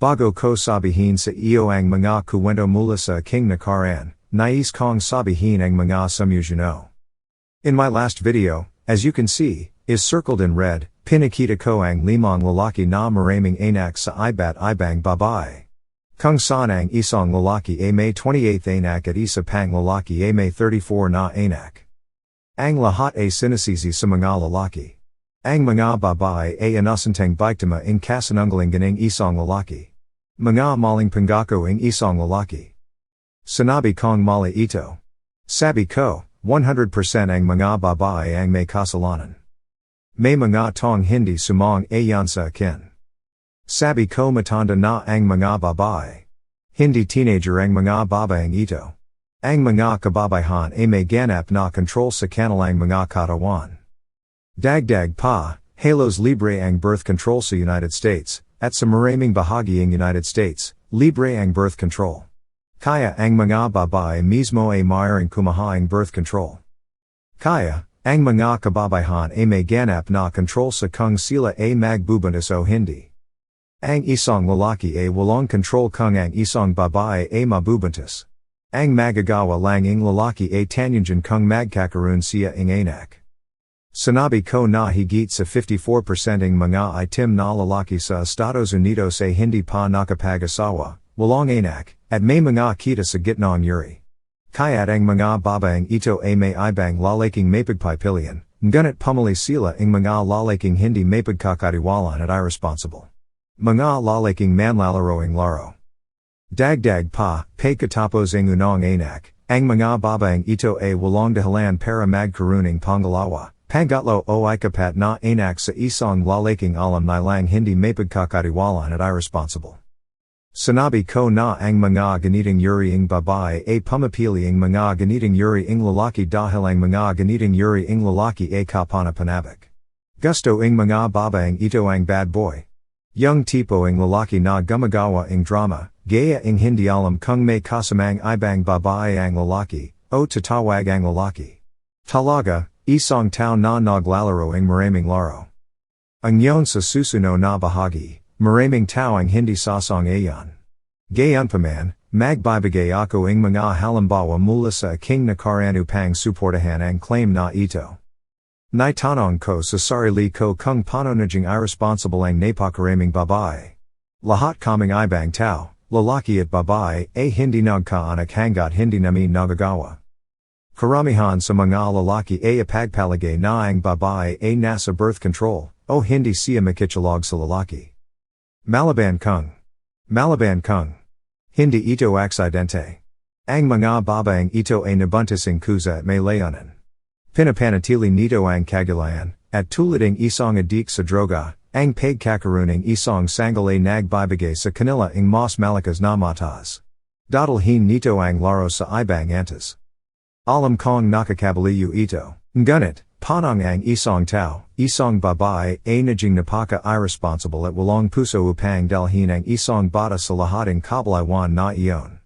Bago ko sabihin sa iyo ang mga kuwento mula sa aking nakaraan, nais kong sabihin ang mga sumusunod. In my last video, as you can see, is circled in red, pinakita ko ang limang lalaki na maraming anak sa iba't ibang babae. Kung saan ang isang lalaki ay may 28 anak at isa pang lalaki ay may 34 na anak. Ang lahat ay sinisisi sa mga lalaki. Ang mga babae ay inasentang biktima in kasinungalingan ng isang lalaki. Mga maling pangako ng isang lalaki. Sinabi kong mali ito. Sabi ko, 100% ang mga babae ang may kasalanan. May mga taong hindi sumang ayon sa akin. Sabi ko matanda na ang mga babae. Hindi teenager ang mga babaeng ito. Ang mga kababayan ay may ganap na control sa kanilang mga katawan. Dagdag pa, halos libre ang birth control sa United States, at sa maraming bahagi ng United States, libre ang birth control. Kaya ang mga babae mismo ay mayroong kumahaing birth control. Kaya, ang mga kababayan ay may ganap na control sa kung sila ay magbubuntis o hindi. Ang isang lalaki ay walang control kung ang isang babae ay mabubuntis. Ang magagawa lang ng lalaki ay tanyagan kung magkakaroon siya ng anak. Sinabi ko na higit sa 54% ng mga itim na lalaki sa Estados Unidos ay hindi pa nakapag-asawa, walang anak, at may mga kita sa gitnang yuri. Kaya't ang mga babaeng ito ay may ibang lalaking mapagpipilian, ngunit pumili sila ng mga lalaking hindi mapagkakatiwalaan at irresponsible. Mga lalaking manlalaroing laro. Dagdag pa, pagkatapos ng unang anak, ang mga babaeng ito ay walang dahilan para magkaroon ng pangalawa, pangatlo o ikapat na anak sa isang lalaking alam nilang hindi mapagkakatiwalaan at irresponsible. Sinabi ko na ang mga ganitong uri ng babae ay pumipili ang mga ganitong uri ng lalaki dahil ang mga ganitong uri ng lalaki ay kapanapanabik. Gusto ng mga babaeng ito ang bad boy. Yung tipo ng lalaki na gumagawa ng drama, gaya ng hindi alam kung may kasamang ibang babae ang lalaki, o tatawag ang lalaki. Talaga, isang tao na naglalaro ng maraming laro. Ang yon sa susunod na bahagi, maraming tao ang hindi sasang ayon. Gayunpaman, magbibigay ako ng mga halimbawa mula sa aking nakaraan upang suportahan ang claim na ito. Naitanong ko sa sarili ko kung paano naging irresponsible ang napakaraming babae. Lahat kaming ibang tao, lalaki at babae, ay hindi nagkaanak hanggat hindi namin nagagawa. Karamihan sa mga lalaki ay ipagpalagay na ang babae ay nasa birth control, o hindi siya makichalog sa lalaki. Malaban kung. Hindi ito aksidente. Ang mga babaeng ito ay nabuntis ng kusa at may layonan. Pinapanatili nito ang kagalayan, at tulad ng isang adik sa droga, ang pagkakaroon ng isang sanggal ay nagbibigay sa kanila ng mas malakas na matas. Dadalhin nito ang laro sa ibang antas. Alam kong nakakabaliw ito, ngunit, panang ang isang tao, isang babae ay naging napaka-irresponsible at walang puso upang dalhin ang isang bata sa lahat ng kabalaiwan na iyon.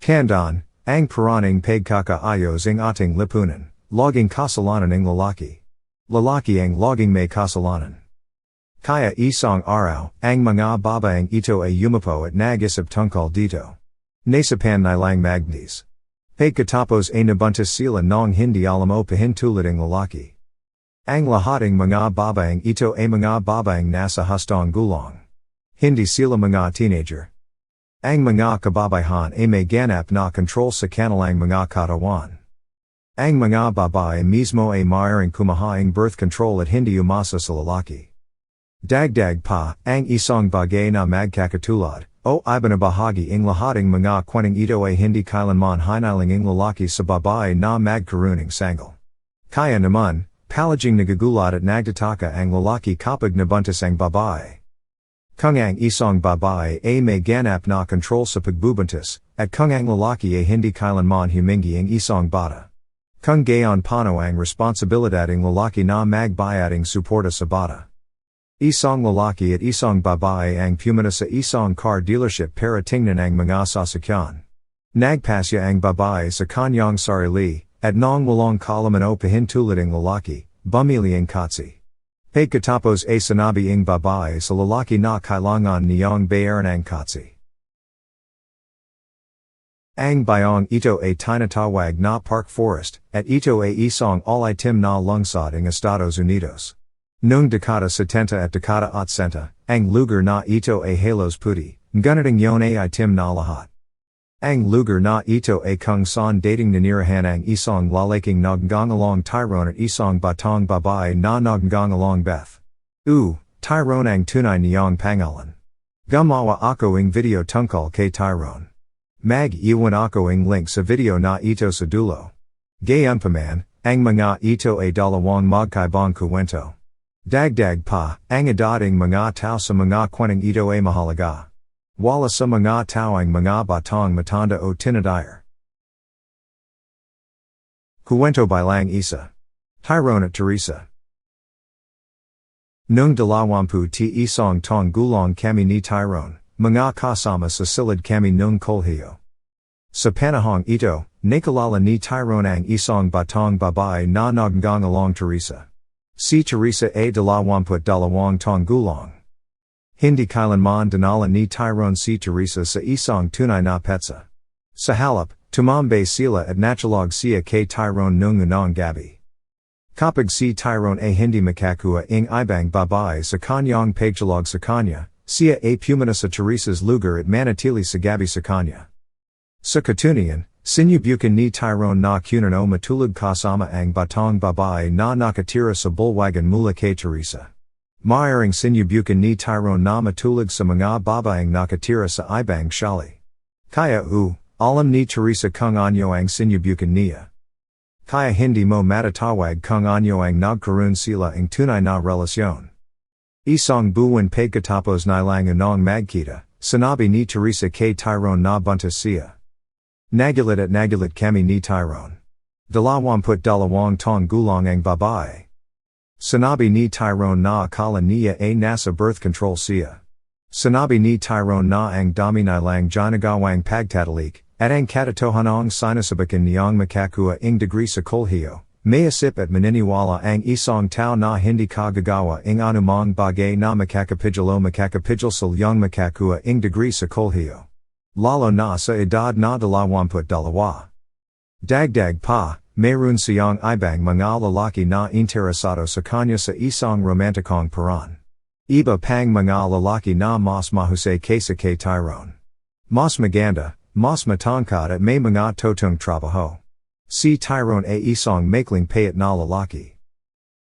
Kandan, ang paraning pagkakaayos ng ating lipunan. Loging kasalanan ng lalaki. Lalaki ang loging may kasalanan. Kaya isang araw, ang mga babaeng ito ay yumapo at nag-isip tungkol dito. Nasapan nilang magnis. Pagkatapos ay nabuntis sila ng hindi alam o pahintulad ng lalaki. Ang lahat ng mga babaeng ito ay mga babaeng nasa hustong gulang. Hindi sila mga teenager. Ang mga kababayan ay may ganap na control sa kanilang mga katawan. Ang mga babae mismo ay mayroong kumahaing birth control at hindi umasa sa lalaki. Dagdag pa, ang isang bagay na magkakatulad, o ibanabahagi ng lahat ng mga kwentong ito ay hindi kailanman hinaling ng lalaki sa babae na magkaroon ng sanggal. Kaya naman, palaging nagagulat at nagtataka ang lalaki kapag nabuntis ang babae. Kung ang isang babae ay may ganap na control sa pagbubuntis, at kung ang lalaki ay hindi kailanman humingi ang isang bata. Kung gayon paano ang responsibilidad ng lalaki na magbayad ng suporta sa bata. Isang lalaki at isang babae ang pumunta sa isang car dealership para tingnan ang mga sasakyan. Nagpasya ang babae sa kanyang sarili, at nang walang kalaman o pahintulad ng lalaki, bumili ang kotse. Pagkatapos ay sinabi ng babae sa lalaki na kailangan niyang bayaran ang kotse. Ang bayang ito ay tinatawag na park forest, at ito ay isang al-itim na lungsod ng Estados Unidos. Noong dekada 70 at dekada 80, ang lugar na ito ay halos puti, ngunit yon ay itim na lahat. Ang lugar na ito ay kung saan dating nanirahan ang isang lalaking nagngangalang Tyrone at isang batang babae na nagngangalang Beth. Tyrone ang tunay niyang pangalan. Gumawa ako ng video tungkol kay Tyrone. Mag-iwan ako ng link sa video na ito sa dulo. Gayunpaman, ang mga ito ay dalawang magkaibang kuwento. Dagdag pa, ang adating mga tao sa mga kwentong ito ay mahalaga. Wala sa mga tao ang mga batang matanda o tinadayar. Kuwento bilang isa. Tyrone at Teresa. Noong dalawampu isang tong gulang kami ni Tyrone, mga kasama sa silid kami noong kolehiyo. Sa panahong ito, nakalala ni Tyrone ang isang batang babae na nagngangalang Teresa. Si Teresa ay 22 tong gulang. Hindi kailanman dinala ni Tyrone si Teresa sa isang tunay na petsa. Sa halip, tumambay sila at natulog siya kay Tyrone noong unang gabi. Kapag si Tyrone ay hindi makakuha ng ibang babae sa kanyang pagtulog sa kanya, siya ay pumuna sa Teresa's lugar at manatili sa gabi sa kanya. Sa katunayan, sinubukan ni Tyrone na kunano matulog kasama ang batang babae na nakatira sa bulwagan mula kay Teresa. Maaring sinubukan ni Tyrone na matulog sa mga babaeng nakatira sa ibang shali. Kaya alam ni Teresa kung anyo ang sinubukan niya. Kaya hindi mo matatawag kung anyo ang nagkaroon sila ang tunay na relasyon. Isang buwan pagkatapos nilang unang magkita, sinabi ni Teresa kay Tyrone na buntis siya. Nagulat kami ni Tyrone. 22 tong gulang ang babae. Sinabi ni Tyrone na akala niya ay nasa birth control siya. Sinabi ni Tyrone na ang dami nilang ginagawang pagtatalik, at ang katotohanang sinasabakan niyang makakuha ng degree sa kolehiyo, mayasip at maniniwala ang isang tao na hindi kagagawa ng anumang bagay na makakapidyo sa yung makakuha ng degree sa kolehiyo. Lalo na sa edad na 22. Dagdag pa, mayroon siyang ibang mga lalaki na interesado sa kanya sa isang romantikong paraan. Iba pang mga lalaki na mas mahusay kaysa kay Tyrone. Mas maganda, mas matangkad at may mga totong trabaho. Si Tyrone ay isang maikling payat na lalaki.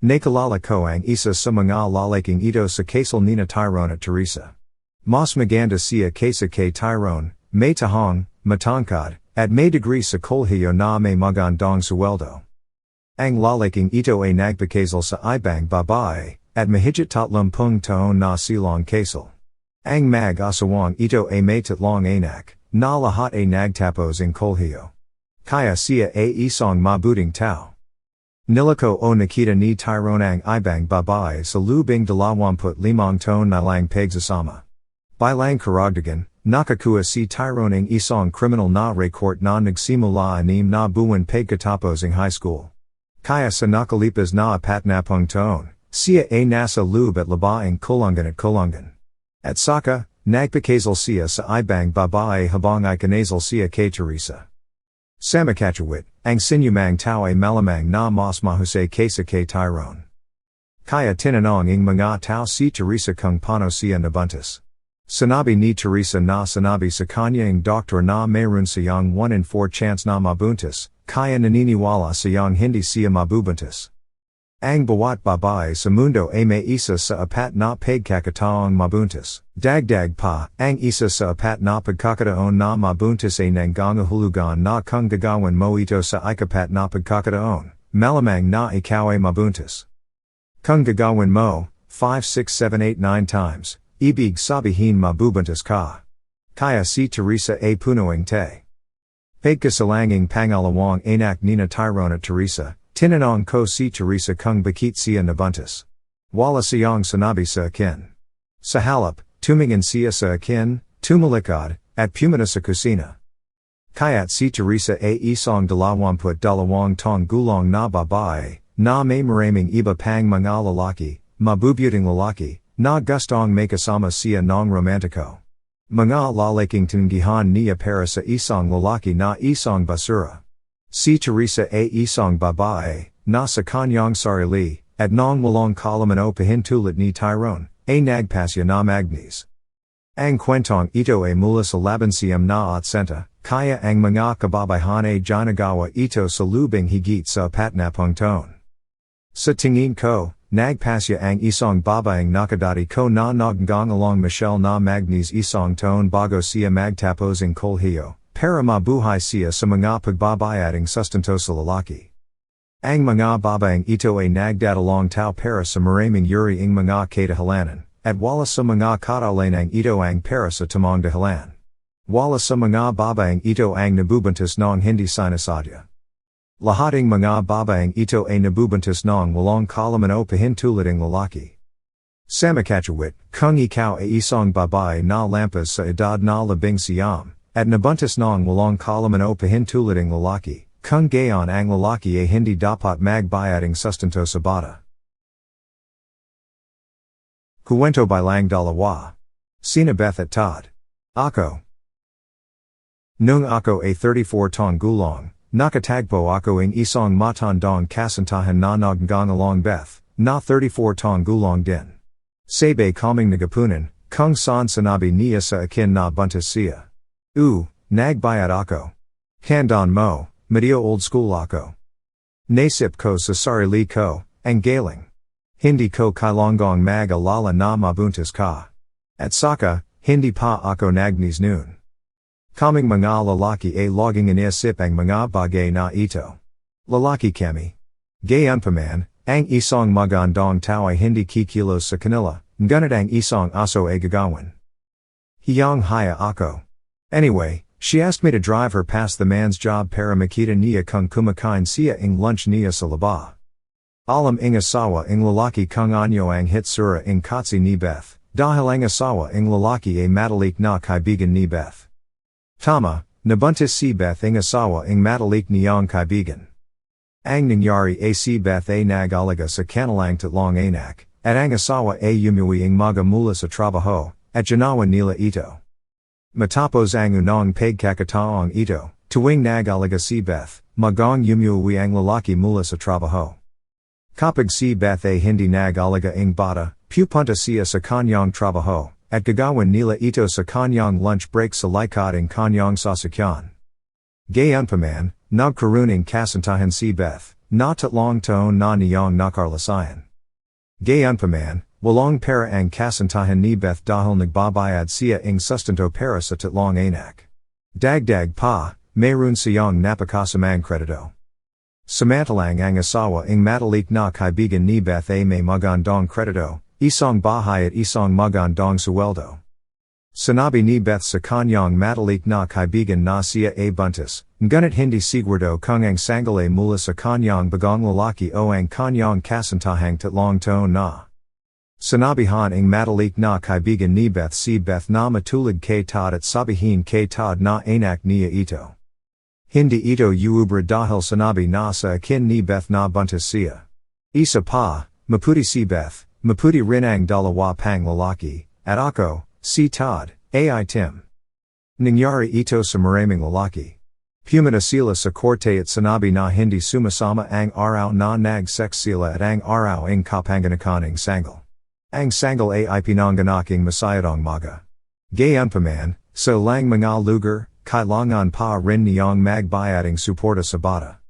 Nakalala ko ang isa sa mga lalaking ito sa kasal nina Tyrone at Teresa. Mas maganda siya kaysa kay Tyrone, may tahong, matangkad, at may degree sa kolehiyo na may magandang suweldo. Ang lalaking ito ay nagpakasal sa ibang babae, at mahigit 30 taon na silang kasal. Ang mag-asawang ito ay may tatlong anak, na lahat ay nagtapos ng kolehiyo. Kaya siya ay isang mabuting tao. Nilako o nakita ni Tyrone ang ibang babae sa lubing 25 taon na lang pagsasama. Bilang karagdagan, nakakuha si Tyrone ng isang criminal na record na nagsimula 6 na buwan pagkatapos ng high school. Kaya sa nakalipas na 40 taon, siya ay nasa loob at labaing kulungan. At saka, nagpakasal siya sa ibang babae habang ay kinasal siya kay Teresa. Sa makatawid, ang sinumang tao ay malamang na mas mahusay kaysa kay Tyrone. Kaya tinanong ng mga tao si Teresa kung paano siya nabuntis. Sinabi ni Teresa na sinabi sa kanya ng doktor na mayroon siyang 1 in 4 chance na mabuntis, kaya naniniwala siyang hindi siya mabubuntis. Ang bawat babae sa mundo ay may isa sa 4 na pagkakataong mabuntis. Dagdag pa, ang isa sa 4 na pagkakataon na mabuntis ay nangangahulugan na kung gagawin mo ito sa ikapat na pagkakataon, malamang na ikaw ay mabuntis. Kung gagawin mo, 5, 6, 7, 8, 9 times, ibig sabihin mabubuntis ka. Kaya si Teresa ay punuing te. Pagkasalanging pangalawang anak nina Tyrone at Teresa, tinanong ko si Teresa kung bakit siya nabuntis. Wala siyang sinabi sa akin. Sa halip, tumingin siya sa akin, tumalikod, at pumuna sa kusina. Kaya't si Teresa ay isang 22 tong gulang na babae, na may maraming iba pang mga lalaki, mabubuting lalaki, na gustong makasama siya ng romantiko. Mga lalaking tunggihan niya para sa isang lalaki na isang basura. Si Teresa ay isang babae, na sa kanyang sarili, at nang walang kalaman o pahintulot ni Tyrone, ay nagpasya na magnis. Ang kwentong ito ay mula sa labansiyam na atsenta, kaya ang mga kababayan ay ginagawa ito sa lubing higit sa patnapong taon. Sa tingin ko, nagpasya ang isang babaeng nakadati ko na naggang along Michelle na magnis isang taon bago siya magtapos ang kolehiyo, para mabuhay siya sa mga pagbabayading sustento sa lalaki. Ang mga babaeng ito ay nagdadalong tao para sa maraming uri ng mga katahalanan, at wala sa mga katalanang ito ang para sa tamang dahilan. Wala sa mga babaeng ito ang nabubuntis ng hindi sinasadya. Lahating mga babaeng ito ay nabubuntis ng walang kalaman o pahintulot ng lalaki. Sa makatawid, kung ikaw ay isang babae na lampas sa edad na 11, at nabuntis ng walang kalaman o pahintulot ng lalaki, kung gayon ang lalaki ay hindi dapat magbayading sustento sa bata. Kuwento bilang dalawa. Sina Beth at Todd. Ako. Nung ako ay 34 taong gulang, nakatagpo ako ng isang matandang kasintahan na naggang along Beth, na 34 taong gulang din. Sabay kaming nagapunan, kung saan sinabi niya sa akin na buntis siya. Nagbayad ako. Handaan mo, medio old school ako. Naisip ko sa sarili ko, ang galing. Hindi ko kailangang mag-alala na mabuntis ka. At saka, hindi pa ako nagnis noon. Kaming mga lalaki ay laging inisip ang mga bagay na ito. Lalaki kami. Gayunpaman, ang isang magandang tao ay hindi kikilos sa kanila, ngunit ang isang aso ay gagawin. Hiyang haya ako. Anyway, she asked me to drive her past the man's job para makita niya kung kumakain siya ng lunch niya sa laba. Alam ng asawa ng lalaki kung anyo ang hitsura ng katsi ni Beth, dahil ang asawa ng lalaki ay matalik na kaibigan ni Beth. Tama, nabuntis si Beth ng asawa ng matalik niyang kaibigan. Ang nangyari ay si Beth ay nag-alaga sa kanilang tatlong anak, at ang asawa ay umuwi ng maga mula sa trabaho, at ginawa nila ito. Matapos ang unang pagkakataong ito, tuwing nag-alaga si Beth, magang umuwi ang lalaki mula sa trabaho. Kapag si Beth ay hindi nag-alaga ng bata, pupunta siya sa kanyang trabaho, at gagawin nila ito sa kanyang lunch break sa likod ng kanyang sasakyan. Gayunpaman, nagkaroon ng kasintahan si Beth, na tatlong taon na niyang nakarlasayan. Gayunpaman, walang pera ang kasintahan ni Beth dahil nagbabayad siya ng sustento para sa tatlong anak. Dagdag pa, mayroon siyang napakasamang kredito. Samantalang ang asawa ng matalik na kaibigan ni Beth ay may magandang kredito, isang bahay at isang magandang suweldo. Sinabi ni Beth sa kanyang matalik na kaibigan na siya ay buntis, ngunit hindi sigurado kung ang sanggol ay mula sa kanyang bagong lalaki o ang kanyang kasintahang tatlong taon na. Sinabihan ng matalik na kaibigan ni Beth si Beth na matulad kay Todd at sabihin kay Todd na anak niya ito. Hindi ito uubra dahil sinabi na sa akin ni Beth na buntis siya. Isa pa, maputi si Beth, maputi rin ang dalawa pang lalaki, at ako, si Todd, ay Tim. Nangyari ito sa maraming lalaki. Pumunta sila sa korte at sinabi na hindi sumasama ang araw na nag-sex sila at ang araw ng kapanganakan ng sanggol. Ang sanggol ay pinanganaking masayadong maga. Gayunpaman, sa lang mga lugar, kailangan pa rin niyang magbayading suporta sa bata.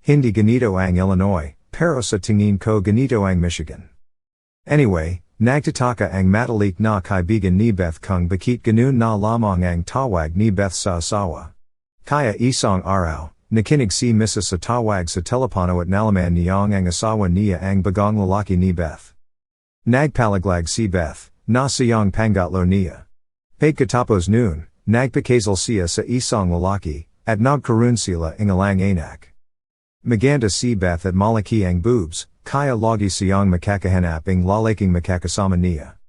Hindi ganito ang Illinois, pero sa tingin ko ganito ang Michigan. Anyway, nagtataka ang matalik na kaibigan ni Beth kung bakit ganun na lamang ang tawag ni Beth sa asawa. Kaya isang araw, nakinig si Mrs. sa tawag sa telepono at nalaman niyang ang asawa niya ang bagong lalaki ni Beth. Nagpalaglag si Beth, na siyang pangatlo niya. Pagkatapos noon, nagpakasal siya sa isang lalaki, at nagkaroon sila ng ilang anak. Maganda si Beth at malaki ang boobs, kaya lagi siyang makakahanap ng lalaking makakasama niya.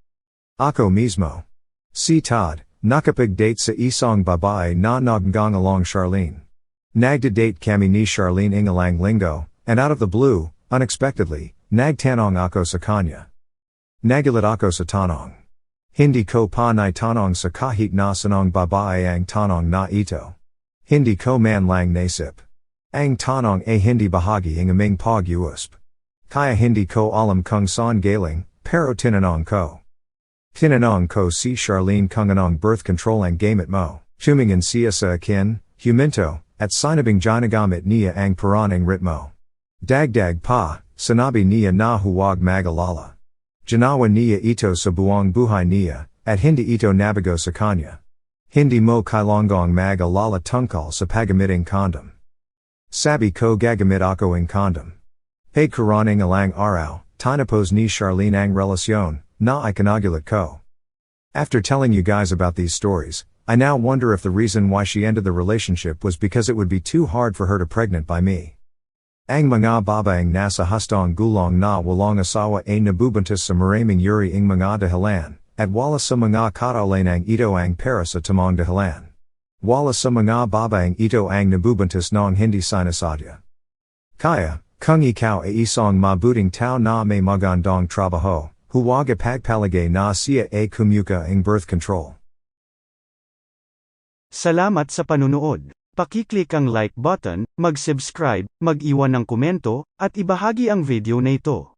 Ako mismo. Si Todd, nakapag-date sa isang babae na naggang along Charlene. Nagda-date kami ni Charlene ng ilang linggo, and out of the blue, unexpectedly, nagtanong ako sa kanya. Nagulat ako sa tanong. Hindi ko pa ni tanong sa kahit na sanong babae ang tanong na ito. Hindi ko man lang naisip. Ang tanong ay hindi bahagi ng aming pag-uusap. Kaya hindi ko alam kung saan galing, pero tinanong ko. Tinanong ko si Charlene kung anong birth control ang gamit mo. Tumingin siya sa akin, huminto, at sinabing ginagamit niya ang paranang ritmo. Dagdag pa, sinabi niya na huwag mag-alala. Ginawa niya ito sa buong buhay niya, at hindi ito nabago sa kanya. Hindi mo kailangang mag-alala tungkol sa paggamiting condom. Sabi ko gagamit ako ng condom. Hey karanang alang araw, tinapos ni Charlene ang relasyon, na ikinagulat ko. After telling you guys about these stories, I now wonder if the reason why she ended the relationship was because it would be too hard for her to pregnant by me. Ang mga babaeng nasa hustong gulong na walang asawa ay nabubuntis sa maraming uri ng mga dahilan, at wala sa mga kautulang ito ang para sa tamang dahilan. Wala sa mga babaeng ito ang nabubuntis ng hindi sinasadya. Kaya, kung ikaw ay isang mabuting tao na may magandang trabaho, huwag ipagpalagay na siya ay kumuha ng birth control. Salamat sa panunood. Paki-click ang like button, mag-subscribe, mag-iwan ng komento, at ibahagi ang video na ito.